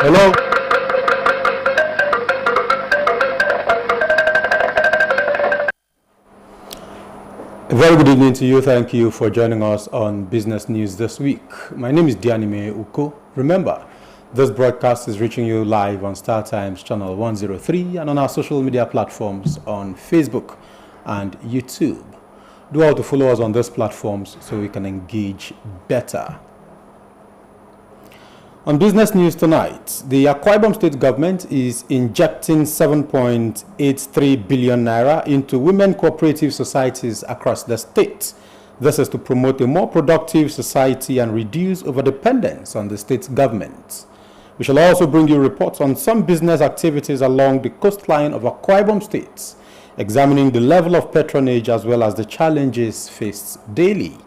Hello? A very good evening to you. Thank you for joining us on Business News this week. My name is Dianime Uko. Remember, this broadcast is reaching you live on Star Times channel 103 and on our social media platforms on Facebook and YouTube. Do all to follow us on these platforms so we can engage better. On Business News tonight, the Akwa Ibom State government is injecting 7.83 billion naira into women cooperative societies across the state. This is to promote a more productive society and reduce overdependence on the state government. We shall also bring you reports on some business activities along the coastline of Akwa Ibom State, examining the level of patronage as well as the challenges faced daily.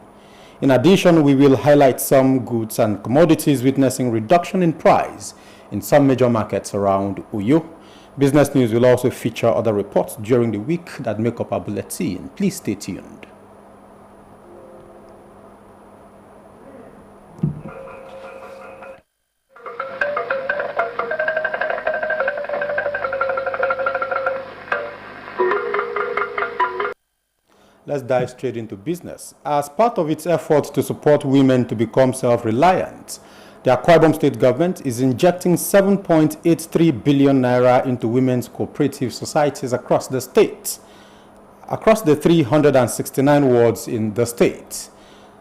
In addition, we will highlight some goods and commodities witnessing reduction in price in some major markets around Uyo. Business News will also feature other reports during the week that make up our bulletin. Please stay tuned. Let's dive straight into business. As part of its efforts to support women to become self-reliant, the Akwa Ibom State government is injecting 7.83 billion naira into women's cooperative societies across the state, across the 369 wards in the state.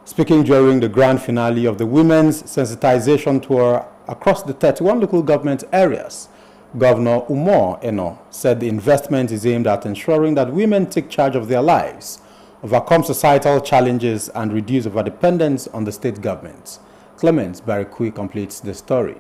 Speaking during the grand finale of the Women's Sensitization Tour across the 31 local government areas, Governor Umar Eno said the investment is aimed at ensuring that women take charge of their lives, overcome societal challenges, and reduce overdependence on the state government. Clement Barikui completes the story.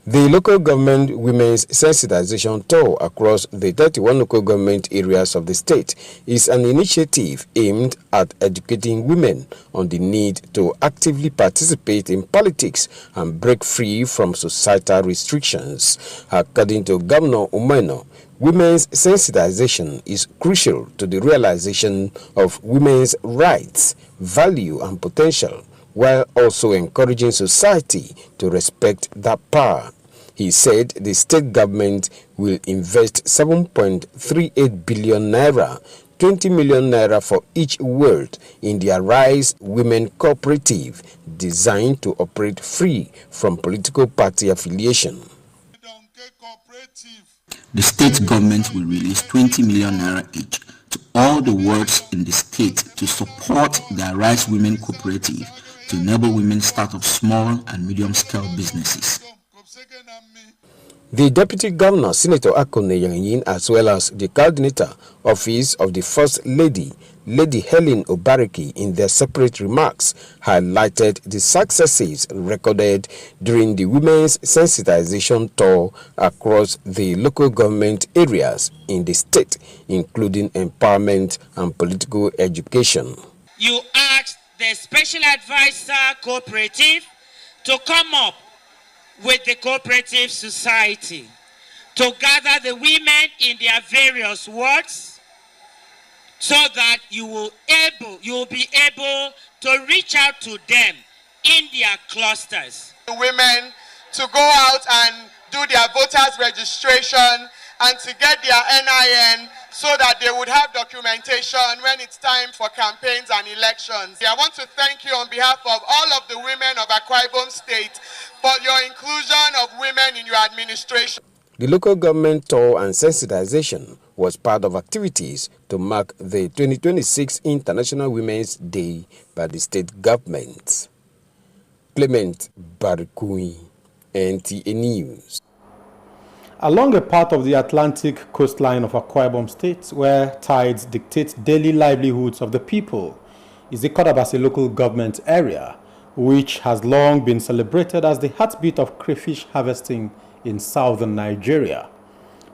The local government women's sensitization tour across the 31 local government areas of the state is an initiative aimed at educating women on the need to actively participate in politics and break free from societal restrictions. According to Governor Umeno, women's sensitization is crucial to the realization of women's rights, value, and potential, while also encouraging society to respect that power. He said the state government will invest 7.38 billion naira, 20 million naira for each ward in the Arise Women Cooperative, designed to operate free from political party affiliation. The state government will release 20 million naira each to all the wards in the state to support the Arise Women Cooperative to enable women start up small and medium-scale businesses. The Deputy Governor, Senator Akone Yanyin, as well as the Coordinator Office of the First Lady, Lady Helen Obariki, in their separate remarks, highlighted the successes recorded during the Women's Sensitization Tour across the local government areas in the state, including empowerment and political education. You asked the Special Advisor Cooperative to come up with the cooperative society to gather the women in their various wards so that you will be able to reach out to them in their clusters. The women to go out and do their voters registration and to get their NIN so that they would have documentation when it's time for campaigns and elections. I want to thank you on behalf of all of the women of Akwa Ibom State for your inclusion of women in your administration. The local government tour and sensitization was part of activities to mark the 2026 International Women's Day by the state government. Clement Barikui, NTA News. Along a part of the Atlantic coastline of Akwa Ibom State, where tides dictate daily livelihoods of the people, is the Kodabase local government area, which has long been celebrated as the heartbeat of crayfish harvesting in southern Nigeria.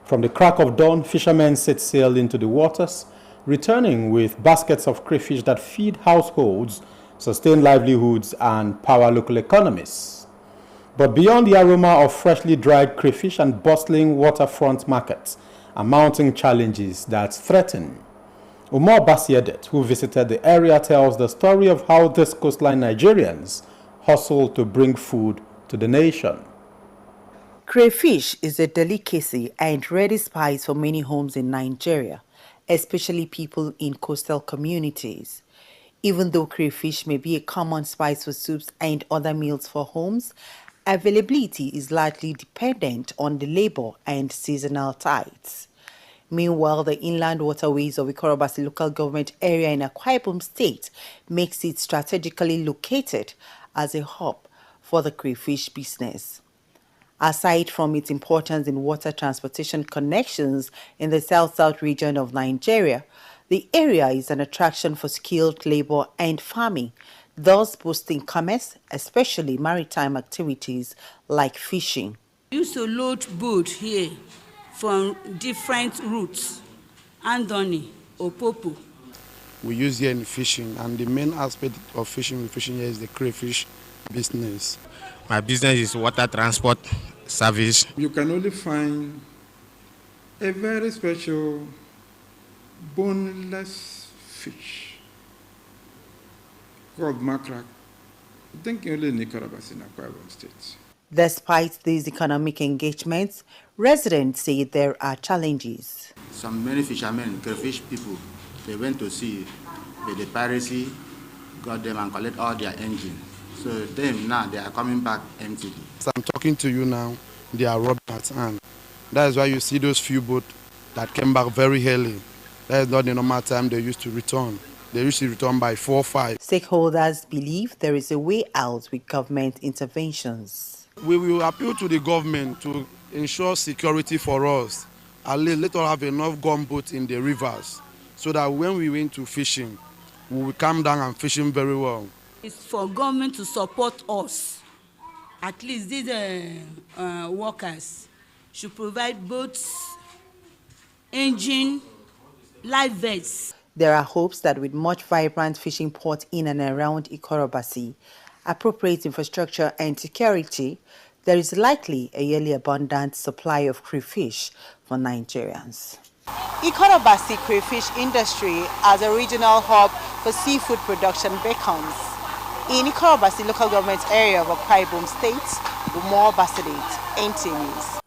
From the crack of dawn, fishermen set sail into the waters, returning with baskets of crayfish that feed households, sustain livelihoods, and power local economies. But beyond the aroma of freshly dried crayfish and bustling waterfront markets are mounting challenges that threaten. Umar Basiedet, who visited the area, tells the story of how these coastline Nigerians hustle to bring food to the nation. Crayfish is a delicacy and ready spice for many homes in Nigeria, especially people in coastal communities. Even though crayfish may be a common spice for soups and other meals for homes, availability is largely dependent on the labor and seasonal tides. Meanwhile, the inland waterways of Ikorobasi local government area in Akwa Ibom State makes it strategically located as a hub for the crayfish business. Aside from its importance in water transportation connections in the south-south region of Nigeria, the area is an attraction for skilled labor and farming, thus boosting commerce, especially maritime activities like fishing. We used to load boat here from different routes, Andoni, Opopo. We use here in fishing, and the main aspect of fishing here is the crayfish business. My business is water transport service. You can only find a very special boneless fish called mackerel. I think only in Ikorobasi in Akwa Ibom State. Despite these economic engagements, residents say there are challenges. Many fishermen, crayfish people, they went to sea, but the piracy got them and collect all their engine. So them now, they are coming back empty. So I'm talking to you now, they are robbed at hand. That is why you see those few boats that came back very early. That is not the normal time they used to return. They used to return by 4 or 5. Stakeholders believe there is a way out with government interventions. We will appeal to the government to ensure security for us. At least let us have enough gunboats in the rivers so that when we went to fishing, we will come down and fishing very well. It's for government to support us. At least these workers should provide boats, engine, live vests. There are hopes that with much vibrant fishing port in and around Ikorobasi, appropriate infrastructure and security, there is likely a yearly abundant supply of crayfish for Nigerians. Ikorobasi crayfish industry as a regional hub for seafood production beckons. In Ikorobasi local government area of Akwa Ibom State, Umar Basidate, NT News.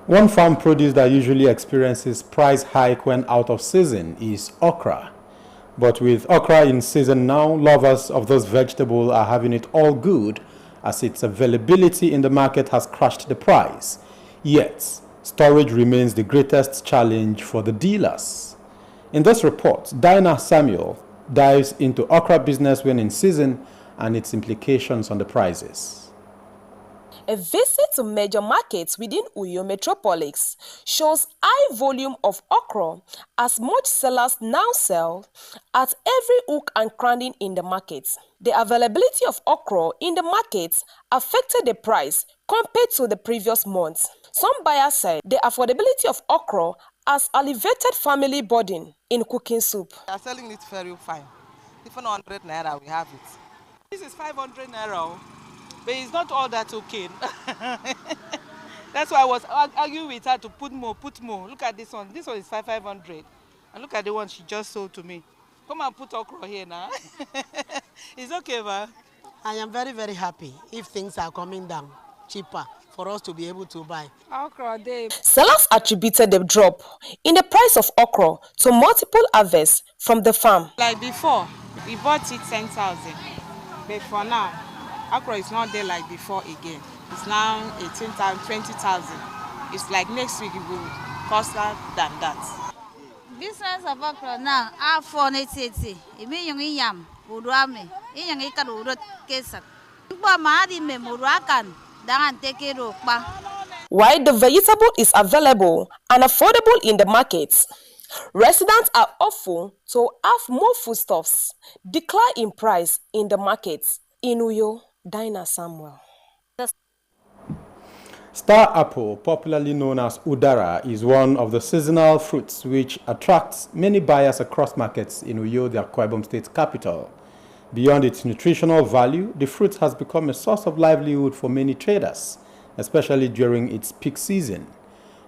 One farm produce that usually experiences price hike when out of season is okra. But with okra in season now, lovers of this vegetable are having it all good as its availability in the market has crushed the price. Yet, storage remains the greatest challenge for the dealers. In this report, Dinah Samuel dives into okra business when in season and its implications on the prices. A visit to major markets within Uyo Metropolis shows high volume of okra as much sellers now sell at every hook and cranny in the market. The availability of okra in the market affected the price compared to the previous month. Some buyers said the affordability of okra has alleviated family burden in cooking soup. They are selling it very fine. Even 100 naira we have it. This is 500 naira. But it's not all that okay. That's why I was arguing with her to put more. Look at this one. This one is 500. And look at the one she just sold to me. Come and put okra here now. It's okay, ma. I am very, very happy if things are coming down cheaper for us to be able to buy. Okra day. Sellers attributed the drop in the price of okra to multiple harvests from the farm. Like before, we bought it 10,000. But for now, okra is not there like before again. It's now 18,000, 20,000. It's like next week it will cost than that. Business of okra now, I for 80. It means you yam, uruame, you can urut kesa. While the vegetable is available and affordable in the markets, residents are hopeful to have more foodstuffs decline in price in the markets. In Uyo, Dinah Samuel. Star apple, popularly known as udara, is one of the seasonal fruits which attracts many buyers across markets in Uyo, the Akwa Ibom State capital. Beyond its nutritional value, the fruit has become a source of livelihood for many traders, especially during its peak season.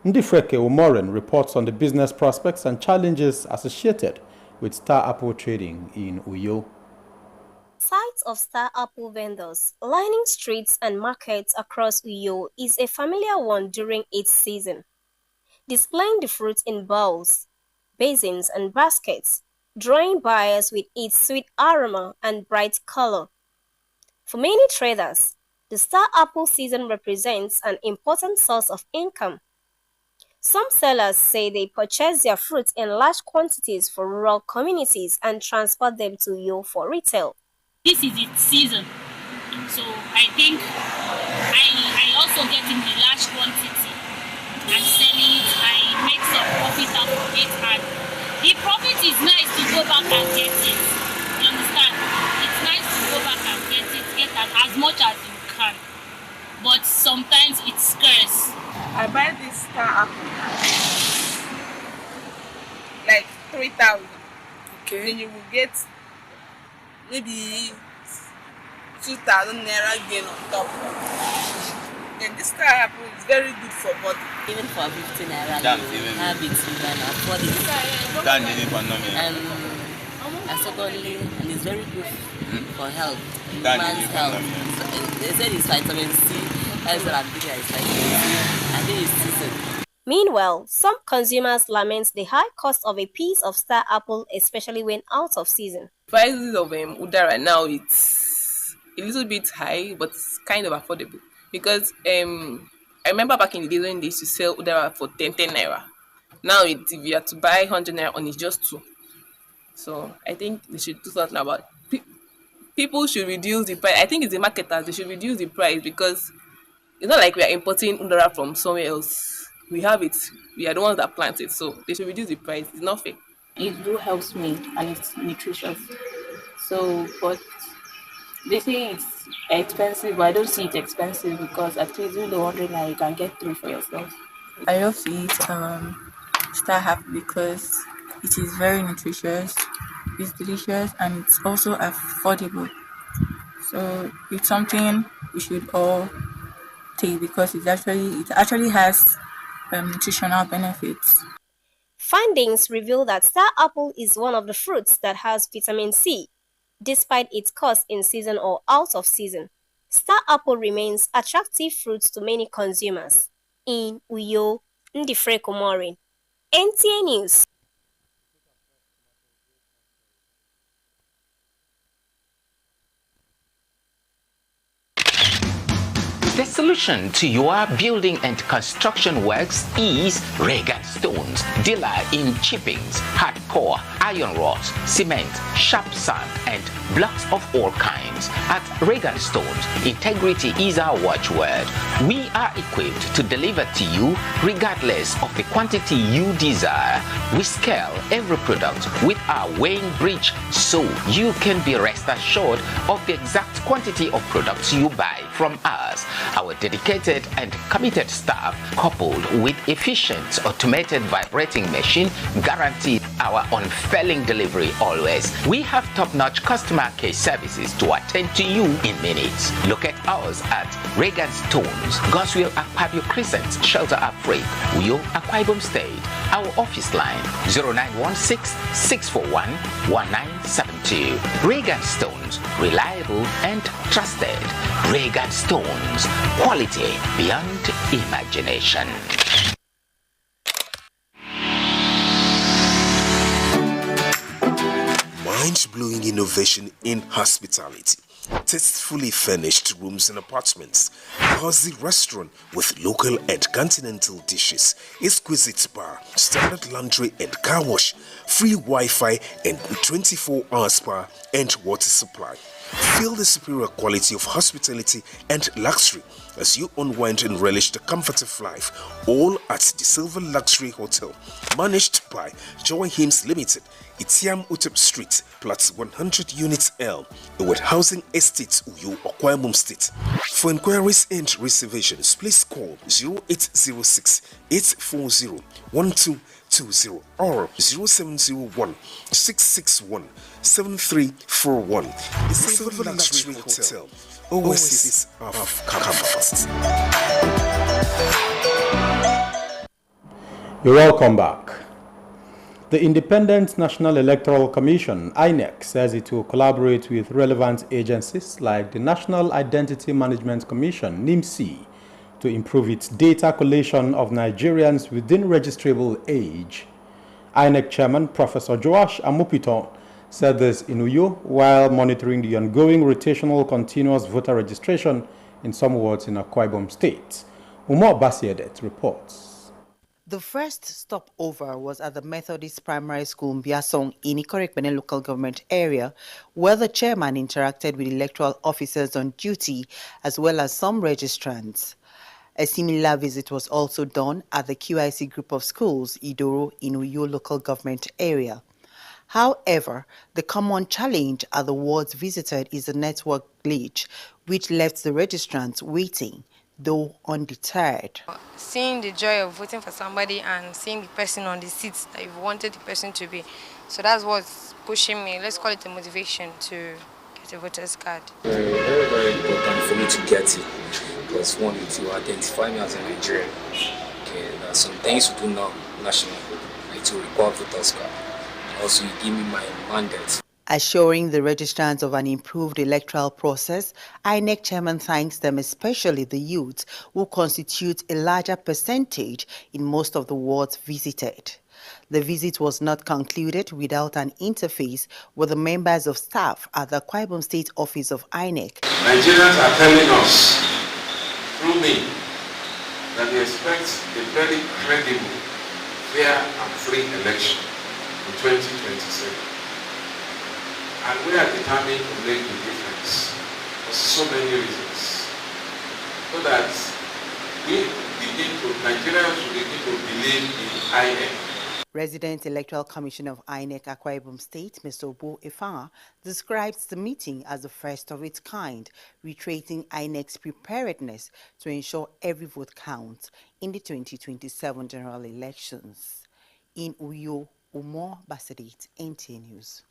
Ndifreke Omoren reports on the business prospects and challenges associated with star apple trading in Uyo. Sight of star apple vendors lining streets and markets across Uyo is a familiar one during its season. Displaying the fruit in bowls, basins and baskets, drawing buyers with its sweet aroma and bright color. For many traders, the star apple season represents an important source of income. Some sellers say they purchase their fruits in large quantities for rural communities and transport them to Uyo for retail. This is its season, so I think I also get in the large quantity and selling it. I make some profit out of it, and the profit is nice to go back and get it. You understand? It's nice to go back and get as much as you can, but sometimes it's scarce. I buy this star apple like 3,000. Okay. Then you will get maybe 2,000 naira gain on top. Then this star apple is very good for body. Even for 15 naira, you have it, you can afford it. And secondly, and it's very good for health, human's health. So, they said it's vitamin C. That's what I'm thinking. It's vitamin C. I think it's season. Meanwhile, some consumers lament the high cost of a piece of star apple, especially when out of season. Prices of udara now, it's a little bit high, but it's kind of affordable. Because I remember back in the days when they used to sell udara for 10 naira. Now, if you have to buy 100 naira on, it's just 2. So I think they should do something about it. People should reduce the price. I think it's the marketers. They should reduce the price because it's not like we are importing udara from somewhere else. We have it. We are the ones that plant it. So they should reduce the price. It's not fair. It do helps me and it's nutritious. So, but they say it's expensive, but I don't see it expensive because at least in the 100 naira you can get 3 for yourself. I love to eat star apple because it is very nutritious, it's delicious, and it's also affordable. So it's something we should all take because it actually has nutritional benefits. Findings reveal that star apple is one of the fruits that has vitamin C. Despite its cost in season or out of season, star apple remains attractive fruit to many consumers. In Uyo, Ndifre Komorin, NTA News. The solution to your building and construction works is Regan Stones, dealer in chippings, hardcore, iron rods, cement, sharp sand, and blocks of all kinds. At Regan Stones, integrity is our watchword. We are equipped to deliver to you regardless of the quantity you desire. We scale every product with our weighing bridge so you can be rest assured of the exact quantity of products you buy from us. Our dedicated and committed staff, coupled with efficient automated vibrating machine, guarantee our unfailing delivery always. We have top-notch customer care services to attend to you in minutes. Locate us at Regan Stones, Goswell Akpabio Crescent, Shelter Afraid, Uyo, Akwa Ibom State. Our office line 0916-641-1972. Regan Stones, reliable and trusted. Regan Stones, quality beyond imagination. Mind-blowing innovation in hospitality. Tastefully furnished rooms and apartments, cozy restaurant with local and continental dishes, exquisite bar, standard laundry and car wash, free Wi-Fi and 24-hour spa and water supply. Feel the superior quality of hospitality and luxury as you unwind and relish the comfort of life, all at the Silver Luxury Hotel, managed by Joy Hymns Limited, Itiam Utep Street, Plot 100 Units L, with Housing Estates, Uyo, Akwa Ibom State. For inquiries and reservations, please call 0806-840-1220 or 0701-661-7341. The Silver Luxury Hotel, oasis of comfort. You're welcome back. The Independent National Electoral Commission, INEC, says it will collaborate with relevant agencies like the National Identity Management Commission, NIMC, to improve its data collation of Nigerians within registrable age. INEC Chairman Professor Joash Amupiton said this in Uyo while monitoring the ongoing rotational continuous voter registration in some wards in Akwa Ibom State. Umar Basiedet reports. The first stopover was at the Methodist Primary School Mbiasong in Ikorekpene local government area, where the chairman interacted with electoral officers on duty as well as some registrants. A similar visit was also done at the QIC group of schools, Idoro, in Uyo local government area. However, the common challenge at the wards visited is the network glitch, which left the registrants waiting, though undeterred. Seeing the joy of voting for somebody and seeing the person on the seats that you wanted the person to be. So that's what's pushing me, let's call it a motivation to get a voter's card. Very important for me to get it, because one, to identify me as a Nigerian. Okay, there are some things to do now nationally, like to require voter's card. Also, you give me my mandate. Assuring the registrants of an improved electoral process, INEC chairman thanks them, especially the youths, who constitute a larger percentage in most of the wards visited. The visit was not concluded without an interface with the members of staff at the Akwa Ibom State Office of INEC. Nigerians are telling us, through me, that they expect a very credible, fair and free election in 2027. And we are determined to make the difference for so many reasons. So that Nigerians will begin to believe in INEC. Resident Electoral Commissioner of INEC Akwa Ibom State, Mr. Obo Efang, describes the meeting as the first of its kind, reiterating INEC's preparedness to ensure every vote counts in the 2027 general elections. In Uyo, Umar Basarit, NTA News.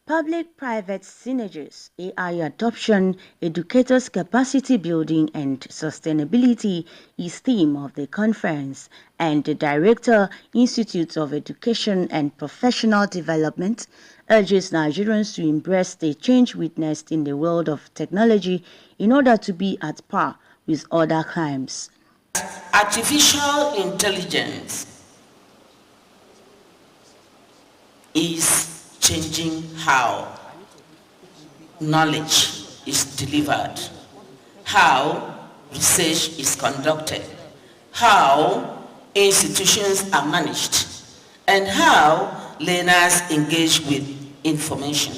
Public-private synergies, AI adoption, educators' capacity building and sustainability is theme of the conference, and the Director, Institute of Education and Professional Development, urges Nigerians to embrace the change witnessed in the world of technology in order to be at par with other climes. Artificial intelligence is changing how knowledge is delivered, how research is conducted, how institutions are managed, and how learners engage with information.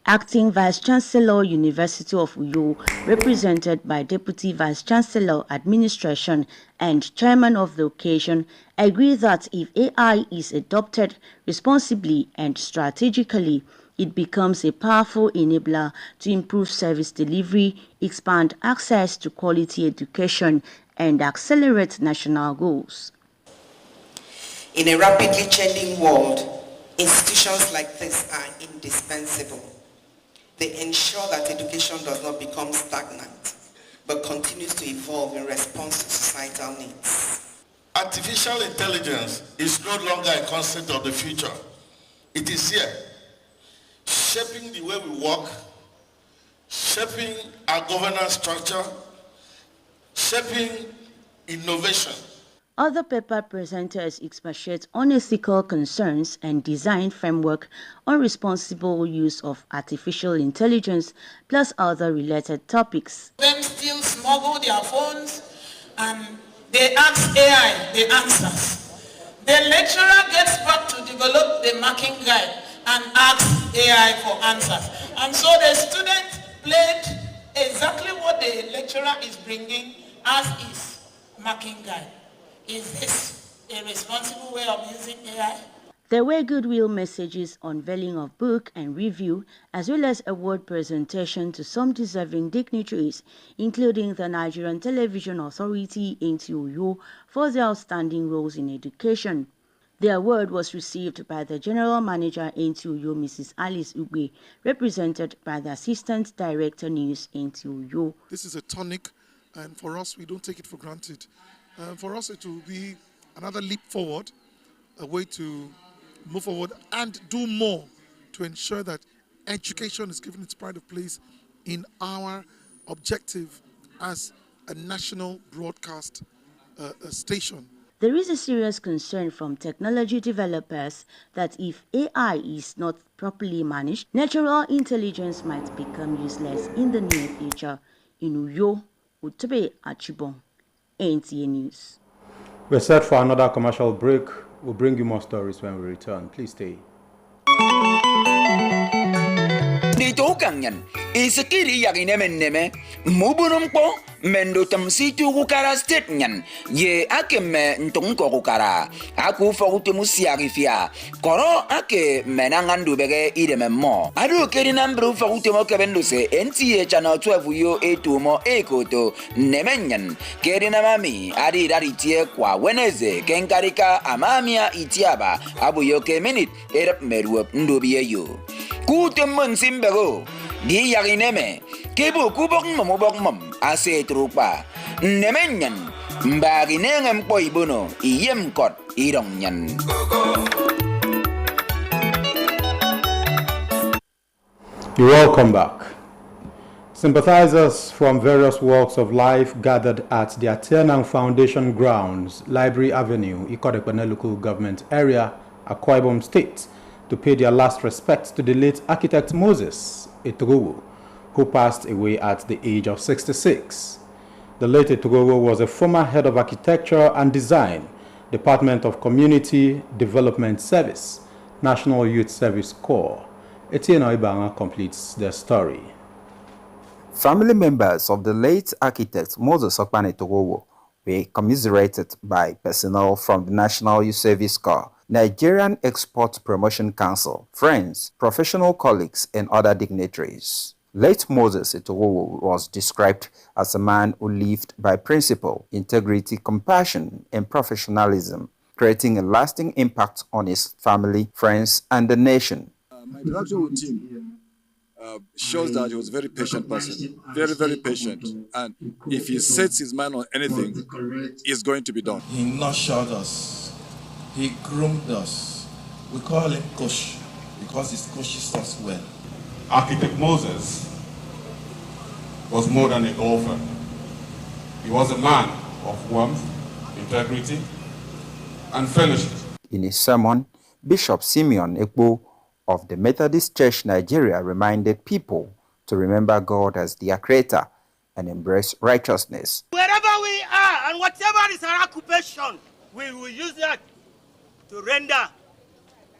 Acting Vice-Chancellor, University of Uyo, represented by Deputy Vice-Chancellor, Administration, and Chairman of the occasion, agree that if AI is adopted responsibly and strategically, it becomes a powerful enabler to improve service delivery, expand access to quality education, and accelerate national goals. In a rapidly changing world, institutions like this are indispensable. They ensure that education does not become stagnant, but continues to evolve in response to societal needs. Artificial intelligence is no longer a concept of the future. It is here, shaping the way we work, shaping our governance structure, shaping innovation. Other paper presenters expatiate on ethical concerns and design framework on responsible use of artificial intelligence, plus other related topics. Them still smuggle their phones and they ask AI the answers. The lecturer gets back to develop the marking guide and asks AI for answers. And so the student played exactly what the lecturer is bringing as his marking guide. Is this a responsible way of using AI. There were goodwill messages, unveiling of book and review, as well as award presentation to some deserving dignitaries, including the Nigerian Television Authority (NTOU) for their outstanding roles in education. The award was received by the General Manager NTOU, Mrs. Alice Ugbe, represented by the Assistant Director News NTOU. This is a tonic, and for us, we don't take it for granted. For us, it will be another leap forward, a way to move forward and do more to ensure that education is given its pride of place in our objective as a national broadcast station. There is a serious concern from technology developers that if AI is not properly managed, natural intelligence might become useless in the near future. In Uyo, Utobe Achibong, NTA News. We're set for another commercial break. We'll bring you more stories when we return. Please stay. Dito kanyan isikiri neme mubunumpo mendo tamsitu kukara state nyan ye ake me ntonko kukara aku fokutu musiarifia koro ake menangandu bege ideme mo adu keri nambru fokutu mo kebenduse NTA channel 12 yo etumo ekoto nemenyan keri namami adi daritie kwa weneze kenkarika amamia itiaba abu yoke minute erap meruop ndobiye yo kutemon simbego di yagineme kebo kubok momobok mom ase trupa nemenyan mbaginengem poibono iyem kot ironyan. You're welcome back. Sympathizers from various walks of life gathered at the Atienang Foundation grounds, Library Avenue, Ikorekpene local government area, Akwa Ibom State, to pay their last respects to the late architect Moses Etogowo, who passed away at the age of 66. The late Etogowo was a former head of architecture and design, Department of Community Development Service, National Youth Service Corps. Etienne Oibanga completes the story. Family members of the late architect Moses Okpane Etogowo were commiserated by personnel from the National Youth Service Corps, Nigerian Export Promotion Council, friends, professional colleagues, and other dignitaries. Late Moses Etogowo was described as a man who lived by principle, integrity, compassion, and professionalism, creating a lasting impact on his family, friends, and the nation. My interaction with him shows that he was a very patient person, very, very patient. And if he sets his mind on anything, it's going to be done. He nurtured us. He groomed us. We call him Coach because he coaches us well. Architect Moses was more than a golfer. He was a man of warmth, integrity, and fellowship. In his sermon, Bishop Simeon Ekpo of the Methodist Church Nigeria reminded people to remember God as their creator and embrace righteousness. Wherever we are and whatever is our occupation, we will use that to render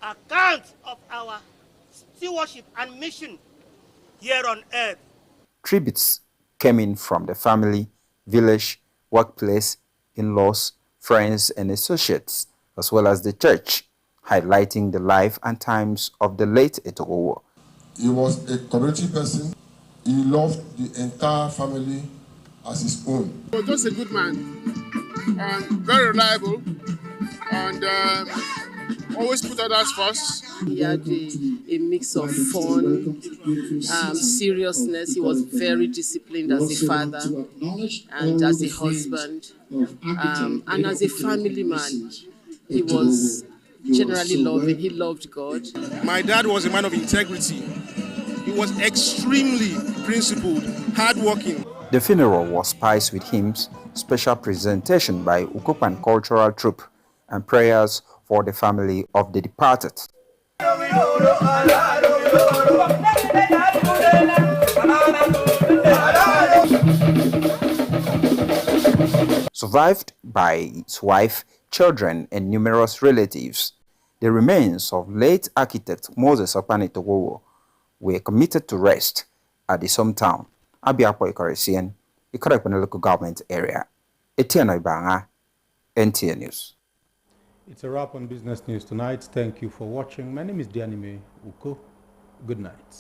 account of our stewardship and mission here on earth. Tributes came in from the family, village, workplace, in-laws, friends, and associates, as well as the church, highlighting the life and times of the late Etogowo. He was a cooperative person. He loved the entire family as his own. He was just a good man, and very reliable, and always put others first. He had a mix of fun, seriousness. He was very disciplined as a father and as a husband, and as a family man. He was generally loving. He loved God. My dad was a man of integrity. He was extremely principled, hardworking. The funeral was spiced with hymns, special presentation by Ukopan Cultural Troupe, and prayers for the family of the departed. Survived by his wife, children, and numerous relatives, the remains of late architect Moses Okpane Etogowo were committed to rest at his hometown, Abiakpo Ikoresien, Ikorekpene local government area. Etienne Oibanga, NTA News. It's a wrap on Business News Tonight. Thank you for watching. My name is Dianime Uko. Good night.